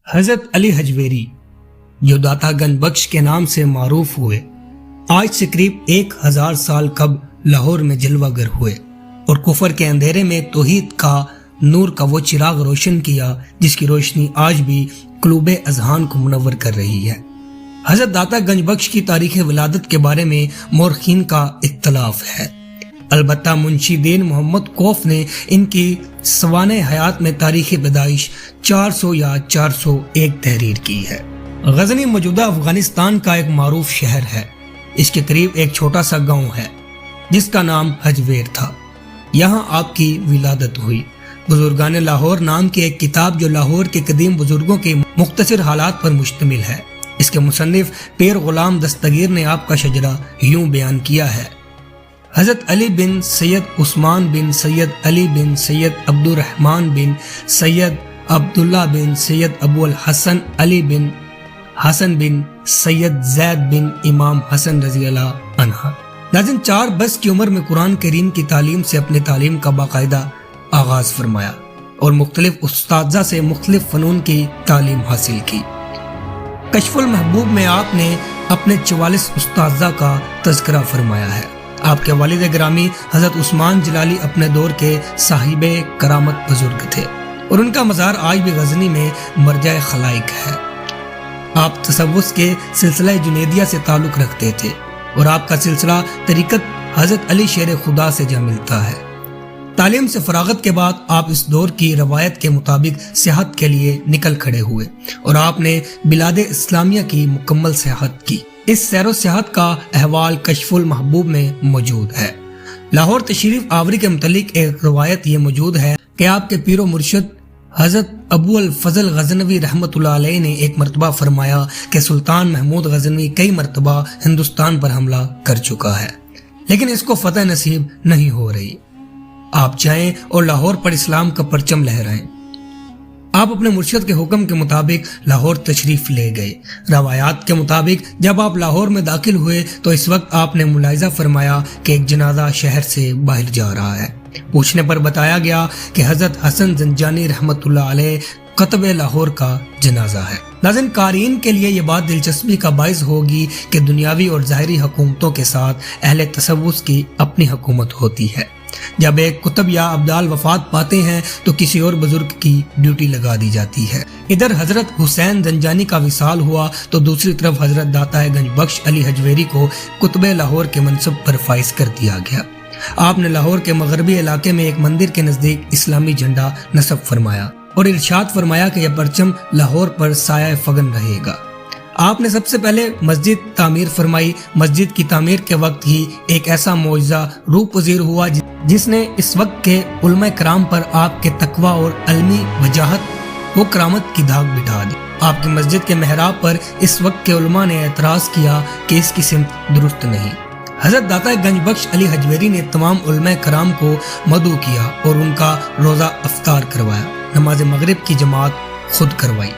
حضرت علی حجویری جو داتا گنج بخش کے نام سے معروف ہوئے، آج سے قریب 1000 سال قبل لاہور میں جلوہ گر ہوئے اور کفر کے اندھیرے میں توحید کا نور کا وہ چراغ روشن کیا جس کی روشنی آج بھی قلوب اذہان کو منور کر رہی ہے۔ حضرت داتا گنج بخش کی تاریخ ولادت کے بارے میں مورخین کا اختلاف ہے، البتہ منشی دین محمد کوف نے ان کی سوانح حیات میں تاریخ پیدائش 400 یا 401 تحریر کی ہے۔ غزنی موجودہ افغانستان کا ایک معروف شہر ہے۔ اس کے قریب ایک چھوٹا سا گاؤں ہے جس کا نام حجویر تھا۔ یہاں آپ کی ولادت ہوئی۔ بزرگان لاہور نام کی ایک کتاب جو لاہور کے قدیم بزرگوں کے مختصر حالات پر مشتمل ہے، اس کے مصنف پیر غلام دستگیر نے آپ کا شجرہ یوں بیان کیا ہے: حضرت علی بن سید عثمان بن سید علی بن سید عبد الرحمن بن سید عبداللہ بن سید ابو الحسن علی بن حسن بن سید زید بن امام حسن رضی اللہ عنہ۔ ناظرین، 4 برس کی عمر میں قرآن کریم کی تعلیم سے اپنے تعلیم کا باقاعدہ آغاز فرمایا اور مختلف اساتذہ سے مختلف فنون کی تعلیم حاصل کی۔ کشف المحبوب میں آپ نے اپنے 44 اساتذہ کا تذکرہ فرمایا ہے۔ آپ کے والد گرامی حضرت عثمان جلالی اپنے دور کے صاحب کرامت بزرگ تھے اور ان کا مزار آج بھی غزنی میں مرجع خلائق ہے۔ آپ تصوف کے سلسلہ جنیدیہ سے تعلق رکھتے تھے اور آپ کا سلسلہ طریقت حضرت علی شیر خدا سے جا ملتا ہے۔ تعلیم سے فراغت کے بعد آپ اس دور کی روایت کے مطابق سیاحت کے لیے نکل کھڑے ہوئے اور آپ نے بلاد اسلامیہ کی مکمل سیاحت کی۔ اس سیر و سیاحت کا احوال کشف المحبوب میں موجود ہے۔ لاہور تشریف آوری کے متعلق ایک روایت یہ موجود ہے کہ آپ کے پیر و مرشد حضرت ابو الفضل غزنوی رحمۃ اللہ علیہ نے ایک مرتبہ فرمایا کہ سلطان محمود غزنوی کئی مرتبہ ہندوستان پر حملہ کر چکا ہے لیکن اس کو فتح نصیب نہیں ہو رہی۔ آپ جائیں اور لاہور پر اسلام کا پرچم لہرائیں۔ آپ اپنے مرشد کے حکم کے مطابق لاہور تشریف لے گئے۔ روایات کے مطابق جب آپ لاہور میں داخل ہوئے تو اس وقت آپ نے ملاحظہ فرمایا کہ ایک جنازہ شہر سے باہر جا رہا ہے۔ پوچھنے پر بتایا گیا کہ حضرت حسن زنجانی رحمۃ اللہ علیہ قطب لاہور کا جنازہ ہے۔ ناظرین، قارئین کے لیے یہ بات دلچسپی کا باعث ہوگی کہ دنیاوی اور ظاہری حکومتوں کے ساتھ اہل تصوف کی اپنی حکومت ہوتی ہے۔ جب ایک کتب یا ابدال وفات پاتے ہیں تو کسی اور بزرگ کی ڈیوٹی لگا دی جاتی ہے۔ ادھر حضرت حسین زنجانی کا وصال ہوا تو دوسری طرف حضرت داتا گنج بخش علی حجویری کو قطب لاہور کے منصب پر فائز کر دیا گیا۔ آپ نے لاہور کے مغربی علاقے میں ایک مندر کے نزدیک اسلامی جھنڈا نصب فرمایا اور ارشاد فرمایا کہ یہ پرچم لاہور پر سایہ فگن رہے گا۔ آپ نے سب سے پہلے مسجد تعمیر فرمائی۔ مسجد کی تعمیر کے وقت ہی ایک ایسا معجزہ روح پذیر ہوا جس نے اس وقت کے علماء کرام پر آپ کے تقوی اور علمی وجاہت و کرامت کی دھاگ بٹھا دی۔ آپ کی مسجد کے محراب پر اس وقت کے علماء نے اعتراض کیا کہ اس کی سمت درست نہیں۔ حضرت داتا گنج بخش علی حجویری نے تمام علماء کرام کو مدعو کیا اور ان کا روزہ افطار کروایا۔ نماز مغرب کی جماعت خود کروائی۔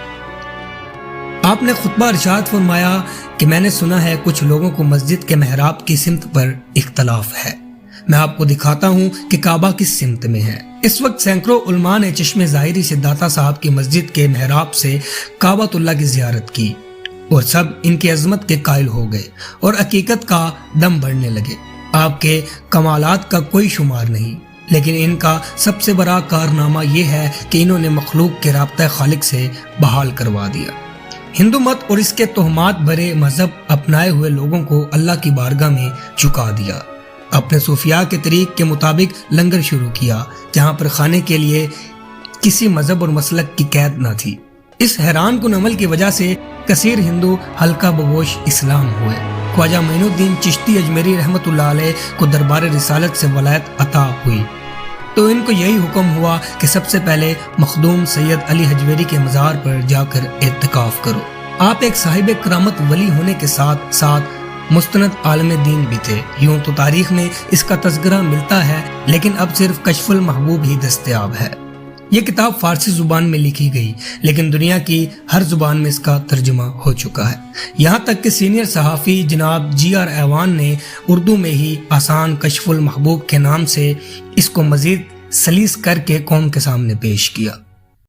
آپ نے خطبہ ارشاد فرمایا کہ میں نے سنا ہے کچھ لوگوں کو مسجد کے محراب کی سمت پر اختلاف ہے۔ میں آپ کو دکھاتا ہوں کہ کعبہ کس سمت میں ہے۔ اس وقت سینکڑوں علماء نے چشم ظاہری سے داتا صاحب کی مسجد کے محراب سے کعبۃ اللہ کی زیارت کی اور سب ان کی عظمت کے قائل ہو گئے اور حقیقت کا دم بڑھنے لگے۔ آپ کے کمالات کا کوئی شمار نہیں، لیکن ان کا سب سے بڑا کارنامہ یہ ہے کہ انہوں نے مخلوق کے رابطہ خالق سے بحال کروا دیا۔ ہندو مت اور اس کے تہمات بھرے مذہب اپنائے ہوئے لوگوں کو اللہ کی بارگاہ میں جھکا دیا۔ اپنے صوفیاء کے طریق کے مطابق لنگر شروع کیا جہاں پر کھانے کے لیے کسی مذہب اور مسلک کی قید نہ تھی۔ اس حیران کن عمل کی وجہ سے کثیر ہندو حلقہ بگوش اسلام ہوئے۔ خواجہ معین الدین چشتی اجمیری رحمۃ اللہ علیہ کو دربار رسالت سے ولایت عطا ہوئی تو ان کو یہی حکم ہوا کہ سب سے پہلے مخدوم سید علی حجویری کے مزار پر جا کر اعتکاف کرو۔ آپ ایک صاحب کرامت ولی ہونے کے ساتھ ساتھ مستند عالم دین بھی تھے۔ یوں تو تاریخ میں اس کا تذکرہ ملتا ہے لیکن اب صرف کشف المحبوب ہی دستیاب ہے۔ یہ کتاب فارسی زبان میں لکھی گئی لیکن دنیا کی ہر زبان میں اس کا ترجمہ ہو چکا ہے، یہاں تک کہ سینئر صحافی جناب GR ایوان نے اردو میں ہی آسان کشف المحبوب کے نام سے اس کو مزید سلیس کر کے قوم کے سامنے پیش کیا۔